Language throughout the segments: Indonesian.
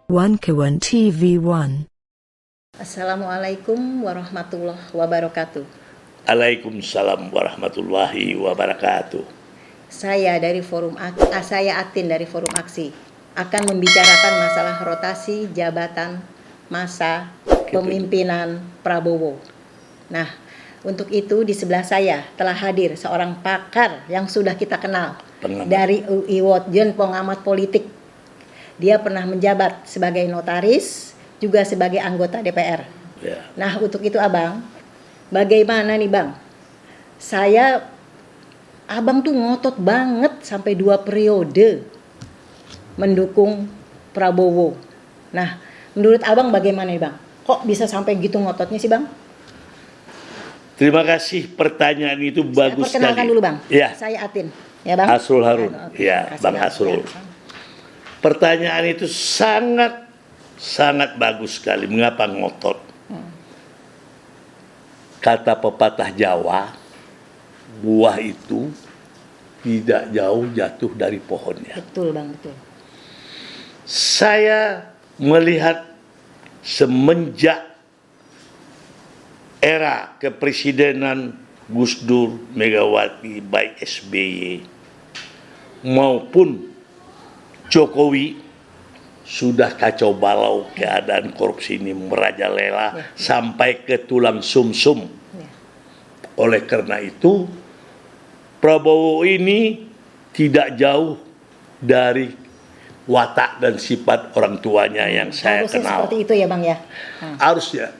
One Kawan TV One. Assalamualaikum warahmatullahi wabarakatuh. Waalaikumsalam warahmatullahi wabarakatuh. Saya Atin dari Forum Aksi akan membicarakan masalah rotasi jabatan masa pemimpinan Prabowo. Nah, untuk itu di sebelah saya telah hadir seorang pakar yang sudah kita kenal dari UI Wotjen, pengamat politik. Dia pernah menjabat sebagai notaris, juga sebagai anggota DPR. Ya. Nah, untuk itu Abang, bagaimana nih Bang? Abang tuh ngotot banget sampai 2 periode mendukung Prabowo. Nah, menurut Abang bagaimana nih Bang? Kok bisa sampai gitu ngototnya sih Bang? Terima kasih, pertanyaan itu bagus sekali. Perkenalkan dulu Bang. Ya. Saya Atin, ya Bang. Hasrul Harun. Ya, Ya, Bang Hasrul. Ya. Pertanyaan itu sangat bagus sekali. Mengapa ngotot? Kata pepatah Jawa, buah itu tidak jauh jatuh dari pohonnya. Betul Bang, betul. Saya melihat semenjak era kepresidenan Gus Dur, Megawati, baik SBY maupun Jokowi, sudah kacau balau keadaan korupsi ini merajalela sampai ke tulang sumsum. Oleh karena itu, Prabowo ini tidak jauh dari watak dan sifat orang tuanya yang saya Harusnya kenal. seperti itu ya Bang ya.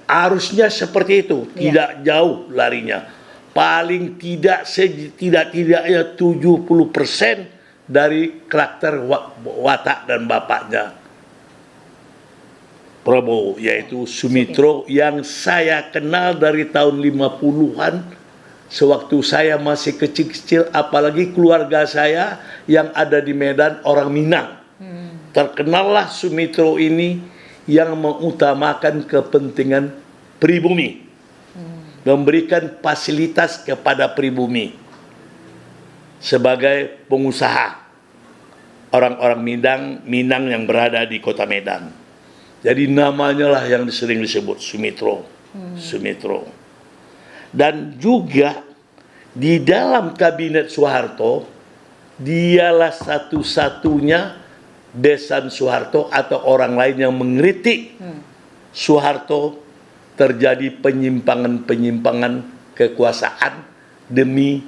Harusnya seperti itu, tidak jauh larinya. Paling tidaknya 70% dari karakter watak dan bapaknya Prabowo, yaitu Sumitro, yang saya kenal dari tahun 50-an sewaktu saya masih kecil-kecil, apalagi keluarga saya yang ada di Medan orang Minang. Terkenallah Sumitro ini yang mengutamakan kepentingan pribumi, memberikan fasilitas kepada pribumi sebagai pengusaha orang-orang Minang yang berada di kota Medan. Jadi namanya lah yang sering disebut Sumitro. Sumitro. Dan juga di dalam kabinet Soeharto, dialah satu-satunya besan Soeharto atau orang lain yang mengkritik Soeharto terjadi penyimpangan kekuasaan demi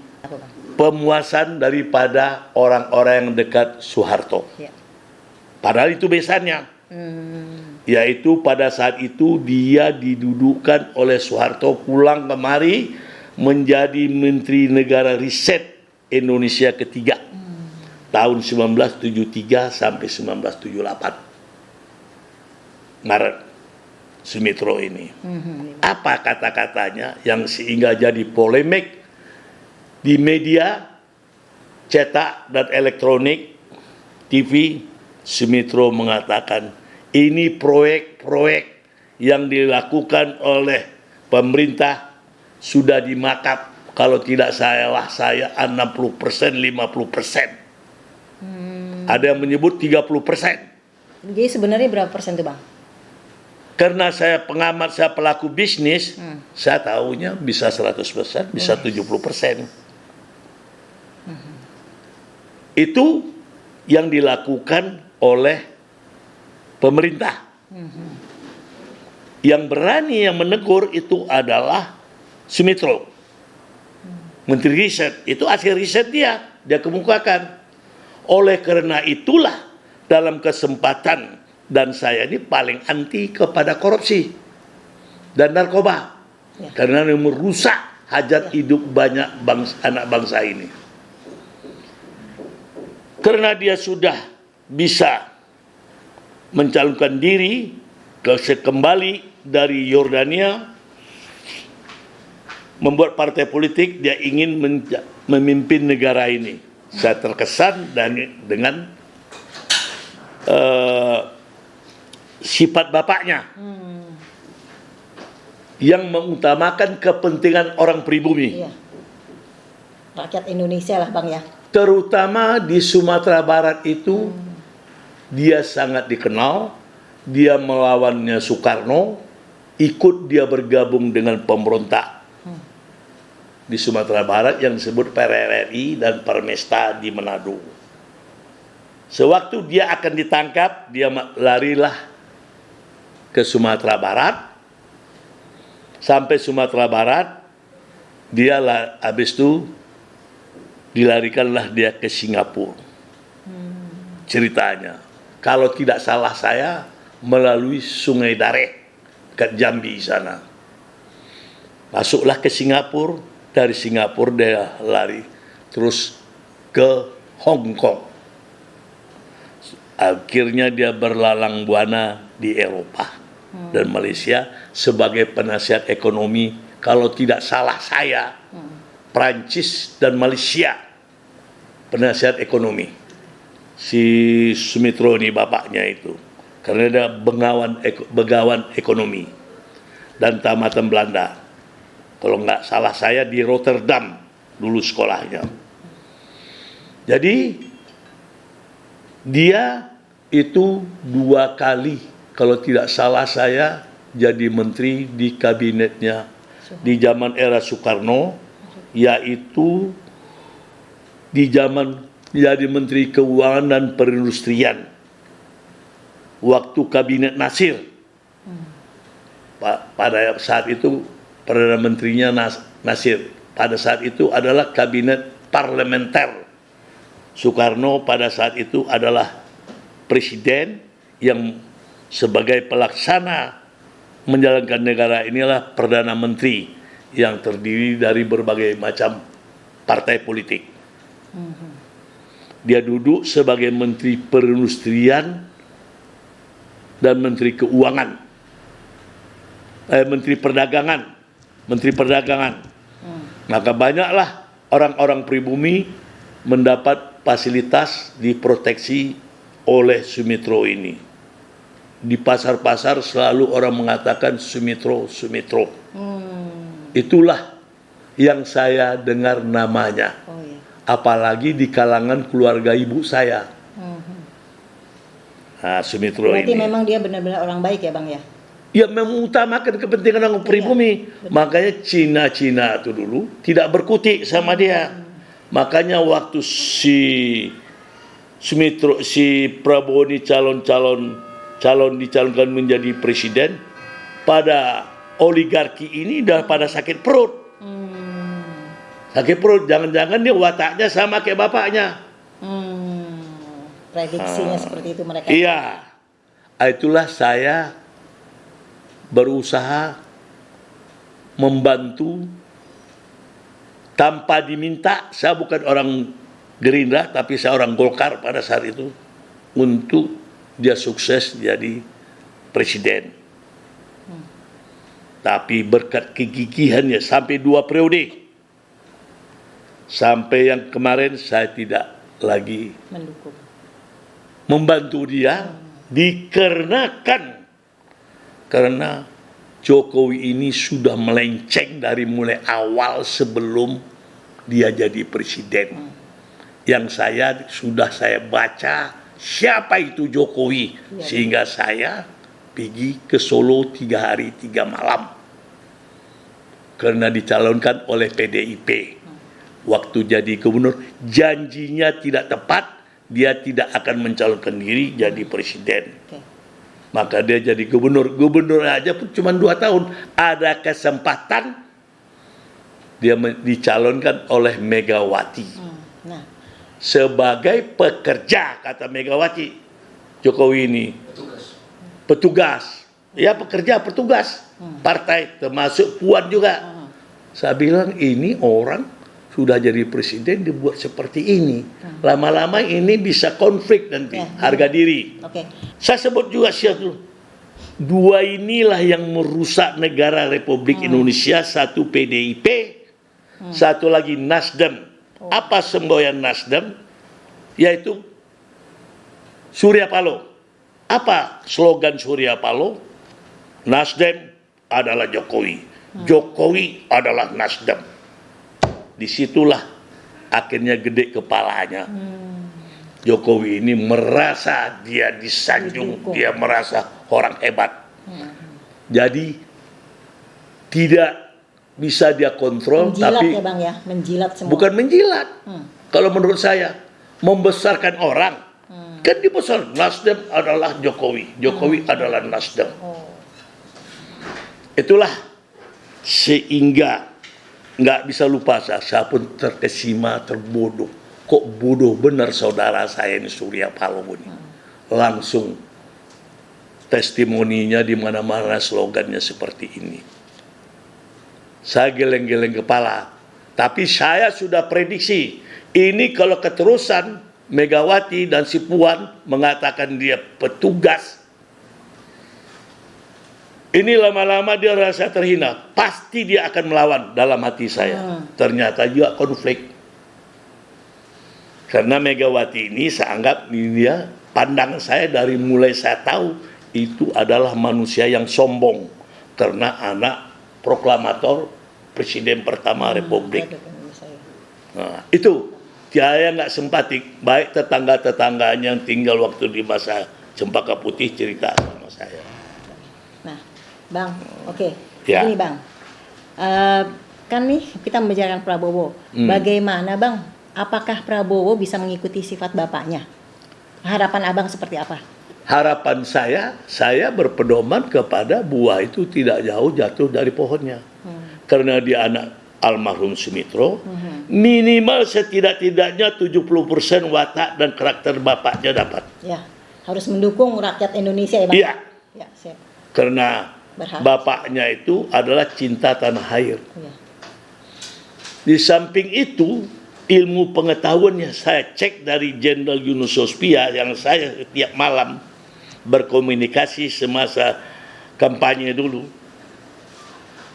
pemuasan daripada orang-orang yang dekat Soeharto. Padahal itu besannya. Yaitu pada saat itu dia didudukkan oleh Soeharto pulang kemari menjadi Menteri Negara Riset Indonesia ketiga tahun 1973 sampai 1978. Maret Sumitro ini. Apa kata-katanya yang sehingga jadi polemik di media cetak dan elektronik, TV? Sumitro mengatakan ini proyek-proyek yang dilakukan oleh pemerintah sudah dimakap, kalau tidak salah saya 60%, 50%. Ada yang menyebut 30%. Jadi sebenarnya berapa persen tuh Bang? Karena saya pengamat, saya pelaku bisnis, saya tahunya bisa 100%, bisa 70%. Itu yang dilakukan oleh pemerintah. Yang berani yang menegur itu adalah Sumitro, Menteri Riset. Itu hasil riset dia kemukakan. Oleh karena itulah dalam kesempatan, dan saya ini paling anti kepada korupsi dan narkoba, karena ini merusak hajat hidup banyak anak bangsa ini. Karena dia sudah bisa mencalonkan diri kembali dari Yordania, membuat partai politik, dia ingin memimpin negara ini. Saya terkesan dengan sifat bapaknya yang mengutamakan kepentingan orang pribumi. Rakyat Indonesia lah Bang ya. Terutama di Sumatera Barat itu dia sangat dikenal dia melawannya Soekarno, ikut dia bergabung dengan pemberontak di Sumatera Barat yang disebut PRRI dan Permesta di Manado. Sewaktu dia akan ditangkap, dia larilah ke Sumatera Barat. Sampai Sumatera Barat, dia habis itu dilarikanlah dia ke Singapura. Ceritanya, kalau tidak salah saya, melalui Sungai Dareh ke Jambi sana. Masuklah ke Singapura, dari Singapura dia lari terus ke Hong Kong. Akhirnya dia berlalang buana di Eropa dan Malaysia sebagai penasihat ekonomi, kalau tidak salah saya, Prancis dan Malaysia, penasihat ekonomi. Si Sumitro ini bapaknya itu, karena dia begawan ekonomi dan tamatan Belanda. Kalau nggak salah saya di Rotterdam dulu sekolahnya. Jadi dia itu 2 kali, kalau tidak salah saya, jadi menteri di kabinetnya di zaman era Soekarno, yaitu di zaman jadi menteri keuangan dan perindustrian waktu kabinet Nasir. Pada saat itu Perdana Menterinya Nasir. Pada saat itu adalah kabinet parlementer. Soekarno pada saat itu adalah presiden yang sebagai pelaksana menjalankan negara, inilah Perdana Menteri yang terdiri dari berbagai macam partai politik. Dia duduk sebagai Menteri Perindustrian dan Menteri Keuangan, Menteri Perdagangan. Maka banyaklah orang-orang pribumi mendapat fasilitas diproteksi oleh Sumitro ini. Di pasar-pasar selalu orang mengatakan Sumitro. Itulah yang saya dengar namanya. Apalagi di kalangan keluarga ibu saya. Nah, Sumitro Berarti ini. memang dia benar-benar orang baik ya Bang ya? Ya, mengutamakan kepentingan orang pribumi. Makanya Cina itu dulu tidak berkutik sama dia. Makanya waktu si Sumitro, si Prabowo ini calon dicalonkan menjadi presiden, pada oligarki ini dah pada sakit perut. Sakit perut, jangan-jangan dia wataknya sama kayak bapaknya. Prediksinya seperti itu mereka. Iya. Itulah saya berusaha membantu tanpa diminta. Saya bukan orang Gerindra, tapi saya orang Golkar pada saat itu, untuk dia sukses jadi presiden. Tapi berkat kegigihannya sampai 2 periode, sampai yang kemarin saya tidak lagi Mendukung. membantu dia, dikarenakan karena Jokowi ini sudah melenceng dari mulai awal sebelum dia jadi presiden. Yang sudah saya baca siapa itu Jokowi, sehingga saya pergi ke Solo 3 hari 3 malam karena dicalonkan oleh PDIP. Waktu jadi gubernur janjinya tidak tepat, dia tidak akan mencalonkan diri jadi presiden. Maka dia jadi gubernur aja pun cuma 2 tahun. Ada kesempatan dia dicalonkan oleh Megawati. Sebagai pekerja, kata Megawati, Jokowi ini petugas. Ya, petugas partai, termasuk Puan juga. Saya bilang ini orang sudah jadi presiden dibuat seperti ini. Lama-lama ini bisa konflik nanti, harga diri. Saya sebut juga siapa. 2 inilah yang merusak negara Republik Indonesia. Satu PDIP, satu lagi Nasdem. Apa semboyan Nasdem? Yaitu Surya Paloh. Apa slogan Surya Paloh? Nasdem adalah Jokowi, Jokowi adalah Nasdem. Disitulah akhirnya gede kepalanya. Jokowi ini merasa dia disanjung, Didukung. dia merasa orang hebat. Jadi tidak bisa dia kontrol, Menjilat tapi ya Bang ya, menjilat semua. bukan menjilat. Hmm. Kalau menurut saya, membesarkan orang. Kan dibesar, Nasdem adalah Jokowi, Jokowi adalah Nasdem. Oh. Itulah sehingga nggak bisa lupa saya pun terkesima, terbodoh. Kok bodoh benar saudara saya ini Surya Paloh ini. Langsung testimoninya di mana-mana slogannya seperti ini. Saya geleng-geleng kepala. Tapi saya sudah prediksi, ini kalau keterusan Megawati dan si Puan mengatakan dia petugas, ini lama-lama dia rasa terhina. Pasti dia akan melawan dalam hati saya. Ternyata juga konflik. Karena Megawati ini saya anggap dia, pandangan saya dari mulai saya tahu, itu adalah manusia yang sombong. Karena anak proklamator Presiden pertama Republik. Nah, itu saya nggak simpatik. Baik tetangga-tetangganya yang tinggal waktu di masa Cempaka Putih cerita sama saya. Nah, Bang, oke. Ya. Ini Bang, kan nih kita membicarakan Prabowo. Bagaimana Bang? Apakah Prabowo bisa mengikuti sifat bapaknya? Harapan Abang seperti apa? Harapan saya berpedoman kepada buah itu tidak jauh jatuh dari pohonnya. Karena dia anak almarhum Sumitro, minimal setidak-tidaknya 70% watak dan karakter bapaknya dapat. Ya, harus mendukung rakyat Indonesia ya Bang? Iya. Ya, siap. Karena Berhak. bapaknya itu adalah cinta tanah air. Ya. Di samping itu, ilmu pengetahuannya saya cek dari Jenderal Yunus Sospia yang saya setiap malam berkomunikasi semasa kampanye dulu.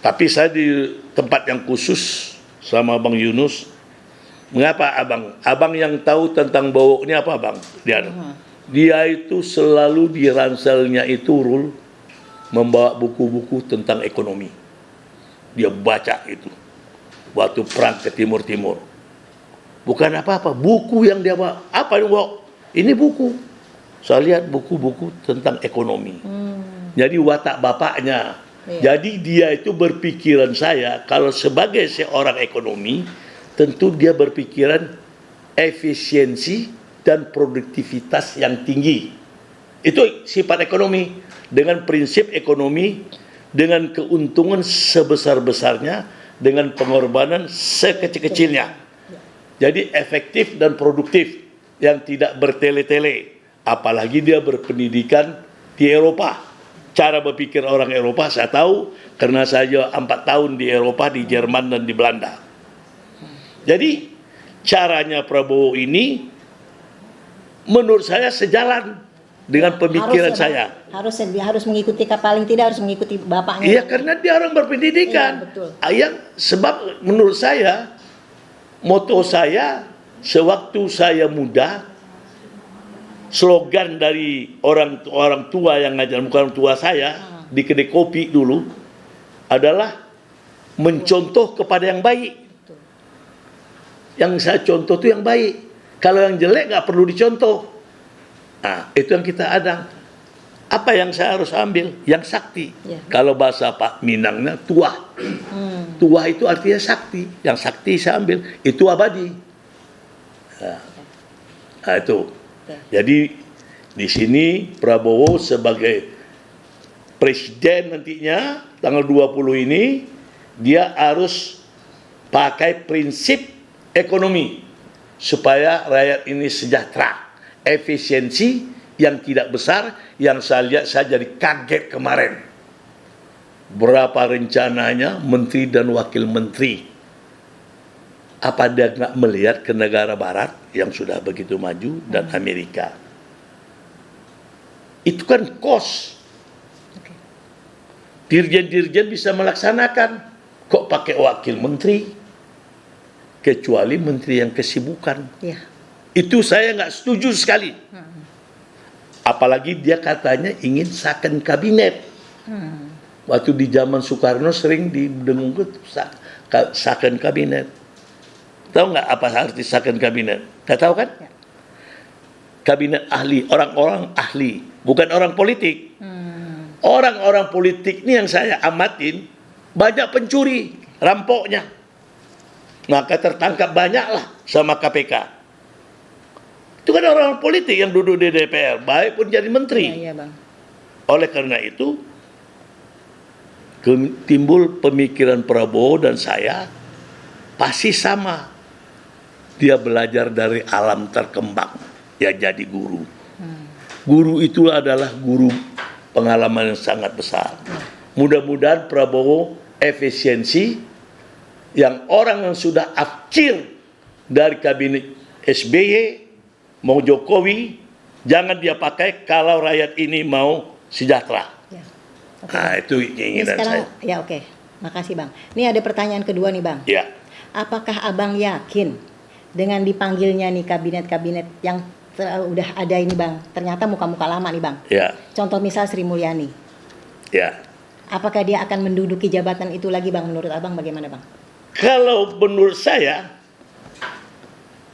Tapi saya di tempat yang khusus sama Bang Yunus. Mengapa Abang? Abang yang tahu tentang Bowo ini apa Bang? Dia itu selalu di ranselnya itu Rul membawa buku-buku tentang ekonomi. Dia baca itu waktu perang ke Timur-Timur. Bukan apa-apa, buku yang dia bawa. Apa yang bawa? Ini buku. Saya lihat buku-buku tentang ekonomi. Jadi watak bapaknya. Iya. Jadi dia itu berpikiran saya, kalau sebagai seorang ekonomi, tentu dia berpikiran efisiensi dan produktivitas yang tinggi. Itu sifat ekonomi. Dengan prinsip ekonomi, dengan keuntungan sebesar-besarnya, dengan pengorbanan sekecil-kecilnya. Jadi efektif dan produktif, yang tidak bertele-tele. Apalagi dia berpendidikan di Eropa. Cara berpikir orang Eropa saya tahu, karena saya 4 tahun di Eropa, di Jerman dan di Belanda. Jadi caranya Prabowo ini menurut saya sejalan dengan pemikiran saya. Harus mengikuti, paling tidak harus mengikuti bapaknya. Iya, karena dia orang berpendidikan. Iya, betul. Sebab menurut saya, moto saya sewaktu saya muda, slogan dari orang tua yang ngajar, bukan orang tua saya, di kedai kopi dulu, adalah mencontoh kepada yang baik. Yang saya contoh itu yang baik. Kalau yang jelek nggak perlu dicontoh. Nah, itu yang kita ada. Apa yang saya harus ambil? Yang sakti. Ya. Kalau bahasa Pak Minangnya, tua. Tua itu artinya sakti. Yang sakti saya ambil. Itu abadi. Nah, itu. Jadi di sini Prabowo sebagai presiden nantinya tanggal 20 ini dia harus pakai prinsip ekonomi supaya rakyat ini sejahtera, efisiensi yang tidak besar. Yang saya lihat saya jadi kaget kemarin berapa rencananya menteri dan wakil menteri. Apa dia nggak melihat ke negara barat yang sudah begitu maju dan Amerika? Itu kan kos. Dirjen-dirjen bisa melaksanakan. Kok pakai wakil menteri? Kecuali menteri yang kesibukan. Ya. Itu saya nggak setuju sekali. Apalagi dia katanya ingin second kabinet. Waktu di zaman Soekarno sering didengung itu second kabinet. Tahu nggak apa arti second kabinet? Nggak tahu kan? kabinet ahli, orang-orang ahli, bukan orang politik. Orang-orang politik ini yang saya amatin banyak pencuri, rampoknya. Maka tertangkap banyaklah sama KPK. Itu kan orang politik yang duduk di DPR, baik pun jadi menteri. Iya, Bang. Oleh karena itu, timbul pemikiran Prabowo dan saya pasti sama. Dia belajar dari alam terkembang, ya jadi guru. Guru itu adalah guru pengalaman yang sangat besar. Mudah-mudahan Prabowo efisiensi, yang orang yang sudah afcir dari kabinet SBY mau Jokowi, jangan dia pakai kalau rakyat ini mau sejahtera. Ya. Nah, itu Ini keinginan sekarang, saya. ya oke. Makasih, Bang. Ini ada pertanyaan kedua nih, Bang. Ya, Apakah Abang yakin dengan dipanggilnya nih kabinet-kabinet yang udah ada ini, Bang? Ternyata muka-muka lama nih, Bang. ya, Contoh misal Sri Mulyani. ya. Apakah dia akan menduduki jabatan itu lagi, Bang? Menurut Abang bagaimana, Bang? Kalau menurut saya,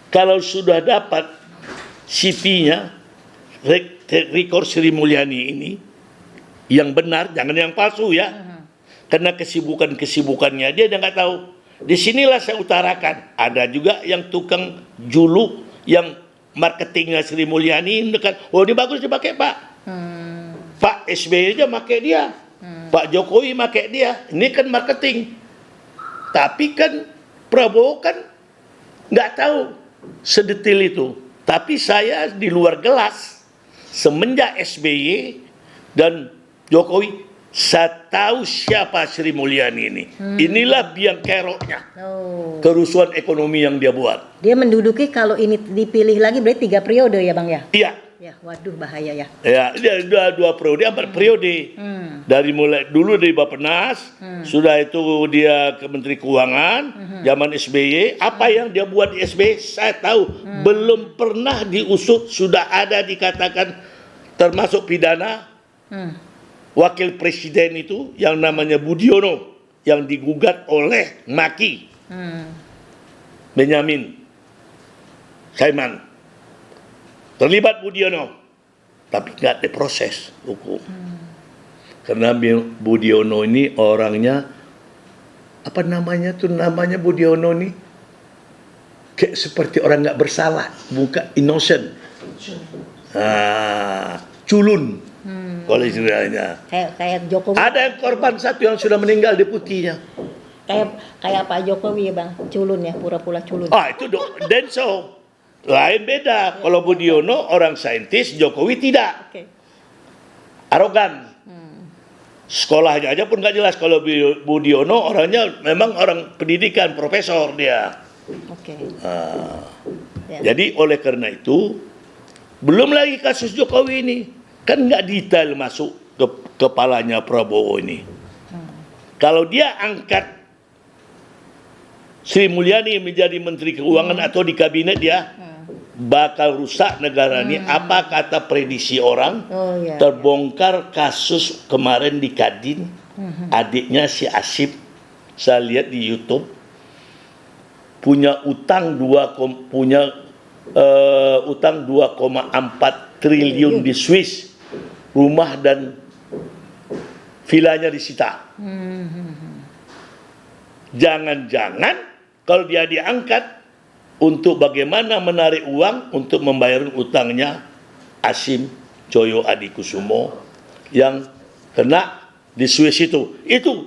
kalau sudah dapat CV-nya, rekor Sri Mulyani ini, yang benar, jangan yang palsu ya. Karena kesibukannya dia nggak tahu. Disinilah saya utarakan. Ada juga yang tukang juluk, yang marketingnya Sri Mulyani dekat. Oh, ini bagus dipakai Pak. Pak SBY aja pakai dia. Pak Jokowi pakai dia. Ini kan marketing. Tapi kan Prabowo kan nggak tahu sedetil itu. Tapi saya di luar gelas, semenjak SBY dan Jokowi, saya tahu siapa Sri Mulyani ini. Inilah biang keroknya. Oh. Kerusuhan ekonomi yang dia buat. Dia menduduki kalau ini dipilih lagi berarti 3 periode ya, Bang ya? Iya. Ya, waduh bahaya ya. Ya, dia dua periode, 4 periode. Dari mulai dulu dari Bappenas, sudah itu dia ke Menteri Keuangan, zaman SBY, apa yang dia buat di SBY saya tahu, belum pernah diusut, sudah ada dikatakan termasuk pidana. Wakil presiden itu yang namanya Budiono yang digugat oleh Maki Benyamin Saiman. Terlibat Budiono, tapi nggak diproses hukum. Karena Budiono ini orangnya, apa namanya tuh, namanya Budiono ini kayak seperti orang nggak bersalah, bukan innocent. Culun, kalau istilahnya. Kayak Jokowi. Ada yang korban satu yang sudah meninggal deputinya. Kayak Pak Jokowi ya, Bang. Culun ya, pura-pura culun. Itu Denso. Lain beda. Kalau Budiono orang saintis, Jokowi tidak. Oke. Arogan. Sekolahnya aja pun nggak jelas. Kalau Budiono orangnya memang orang pendidikan, profesor dia. Oke. Ya. Jadi oleh karena itu, belum lagi kasus Jokowi ini. Kan nggak detail masuk ke kepalanya Prabowo ini. Kalau dia angkat Sri Mulyani menjadi Menteri Keuangan atau di kabinet dia, bakal rusak negara ini. Apa kata prediksi orang? Oh, iya. Terbongkar kasus kemarin di Kadin, adiknya si Asip, saya lihat di YouTube, punya utang 2,4 triliun di Swiss, rumah dan vilanya disita. Jangan-jangan kalau dia diangkat untuk bagaimana menarik uang untuk membayar utangnya Asim Coyo Adikusumo yang kena di Swiss itu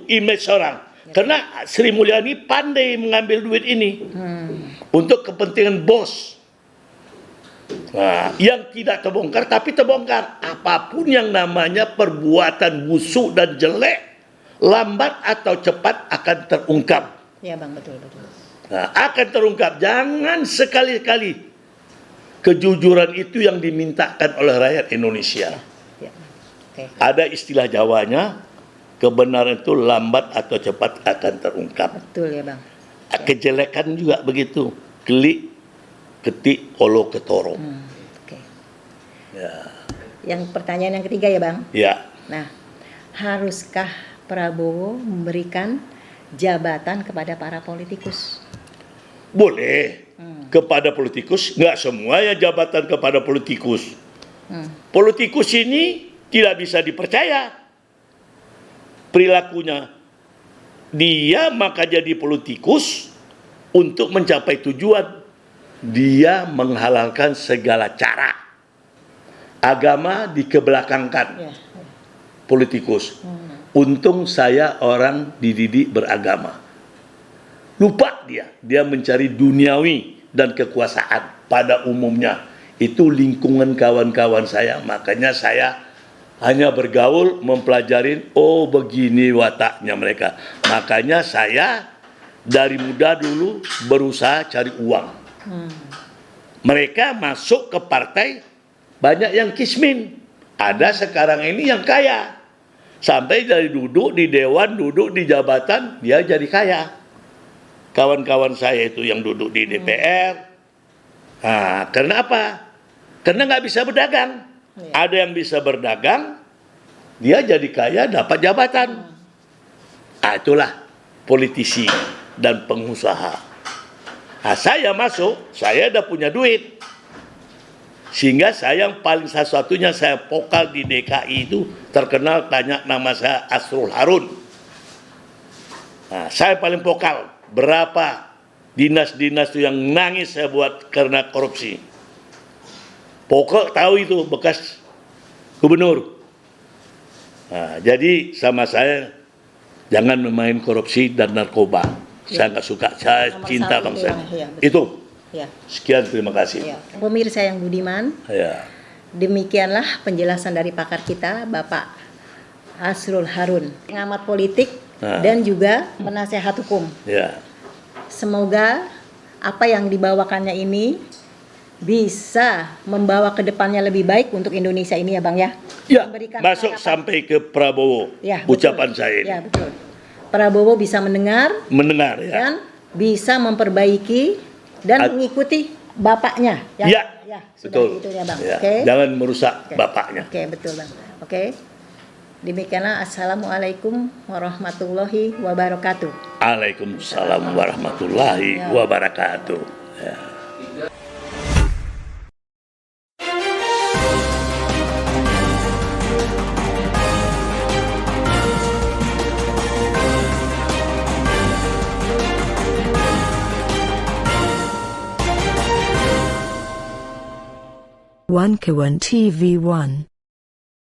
image orang. Karena Sri Mulyani pandai mengambil duit ini untuk kepentingan bos. Nah, yang tidak terbongkar, tapi terbongkar. Apapun yang namanya perbuatan busuk dan jelek, lambat atau cepat akan terungkap. Ya, Bang, betul. Nah, akan terungkap. Jangan sekali-kali kejujuran itu yang dimintakan oleh rakyat Indonesia. Ya. Oke. Ada istilah Jawanya, kebenaran itu lambat atau cepat akan terungkap. Betul ya, Bang. Kejelekan juga begitu. Klik, ketik, olo ketoro. Oke. Ya. Yang pertanyaan yang ketiga ya, Bang. Ya. Nah, haruskah Prabowo memberikan jabatan kepada para politikus? Boleh. kepada politikus, nggak semuanya jabatan kepada politikus. Politikus ini tidak bisa dipercaya perilakunya. Dia maka jadi politikus untuk mencapai tujuan. Dia menghalalkan segala cara. Agama dikebelakangkan. Politikus. Untung saya orang dididik beragama. Lupa dia mencari duniawi dan kekuasaan pada umumnya. Itu lingkungan kawan-kawan saya, makanya saya hanya bergaul, mempelajarin, oh begini wataknya mereka. Makanya saya dari muda dulu berusaha cari uang. Mereka masuk ke partai, banyak yang kismin. Ada sekarang ini yang kaya. Sampai dari duduk di dewan, duduk di jabatan, dia jadi kaya. Kawan-kawan saya itu yang duduk di DPR. Nah, karena apa? Karena nggak bisa berdagang. Ada yang bisa berdagang, dia jadi kaya, dapat jabatan. Nah, itulah politisi dan pengusaha. Nah, saya masuk, saya udah punya duit. Sehingga saya yang paling satu-satunya saya vokal di DKI itu terkenal, tanya nama saya Asrul Harun. Nah, saya paling vokal. Berapa dinas-dinas itu yang nangis saya buat karena korupsi. Pokok tahu itu bekas gubernur. Nah, jadi sama saya jangan memain korupsi dan narkoba. Saya nggak suka. Saya Nomor cinta satu bangsa. ya, Itu. Ya. Sekian, terima kasih. Ya. Pemirsa yang budiman, Ya. demikianlah penjelasan dari pakar kita, Bapak Asrul Harun, pengamat politik dan juga penasehat hukum. Ya. Semoga apa yang dibawakannya ini bisa membawa ke depannya lebih baik untuk Indonesia ini ya Bang ya. Ya, Memberikan masuk harapan. sampai ke Prabowo. Ya, ucapan betul. saya ini. Ya, betul. Prabowo bisa mendengar Mendengar ya. dan bisa memperbaiki dan mengikuti bapaknya. Ya, sudah betul. gitu ya Bang. Ya, Oke. jangan merusak Oke. bapaknya. Oke, betul Bang. Oke. Demikianlah, assalamualaikum warahmatullahi wabarakatuh. Waalaikumsalam warahmatullahi wabarakatuh. Ya. One Kawan TV 1